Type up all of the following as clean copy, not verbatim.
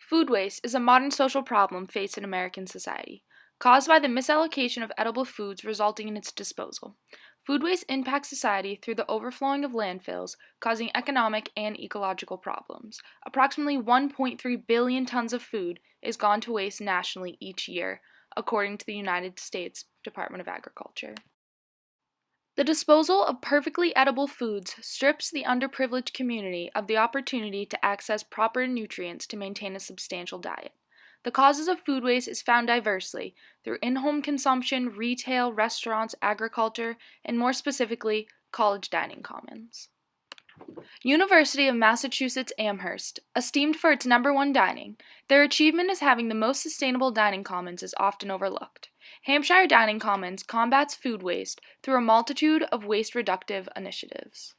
Food waste is a modern social problem faced in American society, caused by the misallocation of edible foods resulting in its disposal. Food waste impacts society through the overflowing of landfills, causing economic and ecological problems. Approximately 1.3 billion tons of food is gone to waste nationally each year, according to the United States Department of Agriculture. The disposal of perfectly edible foods strips the underprivileged community of the opportunity to access proper nutrients to maintain a substantial diet. The causes of food waste is found diversely through in-home consumption, retail, restaurants, agriculture, and more specifically, college dining commons. University of Massachusetts Amherst, esteemed for its #1 dining, their achievement as having the most sustainable dining commons is often overlooked. Hampshire Dining Commons combats food waste through a multitude of waste reductive initiatives.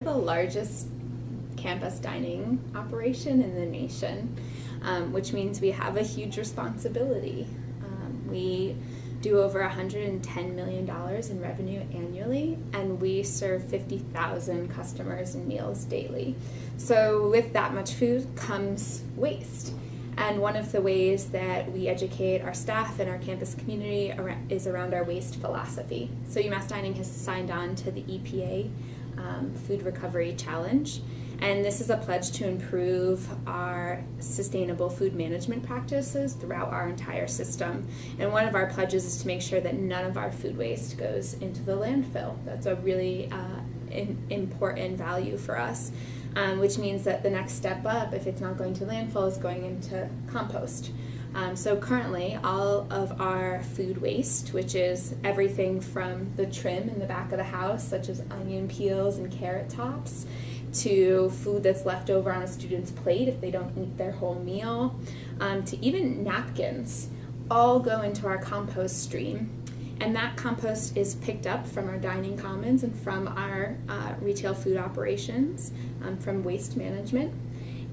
The largest campus dining operation in the nation, which means we have a huge responsibility. We do over $110 million in revenue annually, and we serve 50,000 customers and meals daily. So with that much food comes waste. And one of the ways that we educate our staff and our campus community is around our waste philosophy. So UMass Dining has signed on to the EPA Food Recovery Challenge, and this is a pledge to improve our sustainable food management practices throughout our entire system. And one of our pledges is to make sure that none of our food waste goes into the landfill. That's a really important value for us, which means that the next step up, if it's not going to landfill, is going into compost. So currently, all of our food waste, which is everything from the trim in the back of the house, such as onion peels and carrot tops, to food that's left over on a student's plate if they don't eat their whole meal, to even napkins, all go into our compost stream. And that compost is picked up from our dining commons and from our retail food operations, from waste management.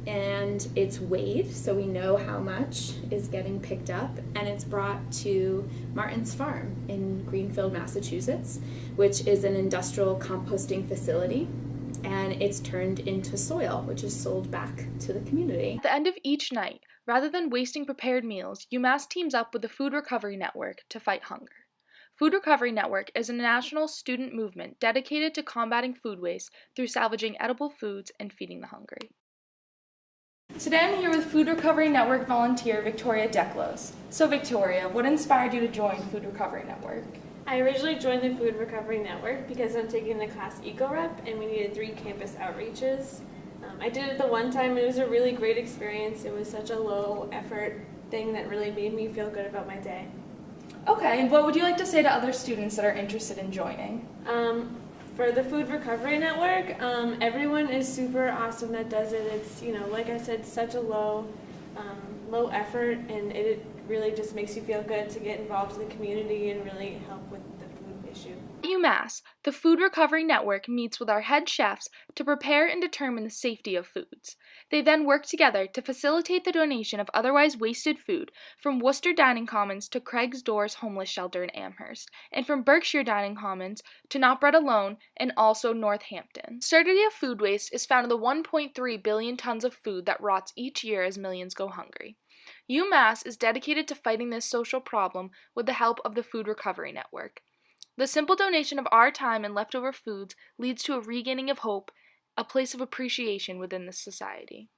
And it's weighed, so we know how much is getting picked up, and it's brought to Martin's Farm in Greenfield, Massachusetts, which is an industrial composting facility, and it's turned into soil, which is sold back to the community. At the end of each night, rather than wasting prepared meals, UMass teams up with the Food Recovery Network to fight hunger. Food Recovery Network is a national student movement dedicated to combating food waste through salvaging edible foods and feeding the hungry. Today I'm here with Food Recovery Network volunteer Victoria Deklos. So Victoria, what inspired you to join Food Recovery Network? I originally joined the Food Recovery Network because I'm taking the class EcoRep and we needed 3 campus outreaches. I did it the one time and it was a really great experience. It was such a low effort thing that really made me feel good about my day. Okay, and what would you like to say to other students that are interested in joining? For the Food Recovery Network, everyone is super awesome that does it. It's, like I said, such a low effort, and it really just makes you feel good to get involved in the community and really help with the food issue. At UMass, the Food Recovery Network meets with our head chefs to prepare and determine the safety of foods. They then work together to facilitate the donation of otherwise wasted food from Worcester Dining Commons to Craig's Doors Homeless Shelter in Amherst, and from Berkshire Dining Commons to Not Bread Alone and also Northampton. Absurdity of food waste is found in the 1.3 billion tons of food that rots each year as millions go hungry. UMass is dedicated to fighting this social problem with the help of the Food Recovery Network. The simple donation of our time and leftover foods leads to a regaining of hope, a place of appreciation within this society.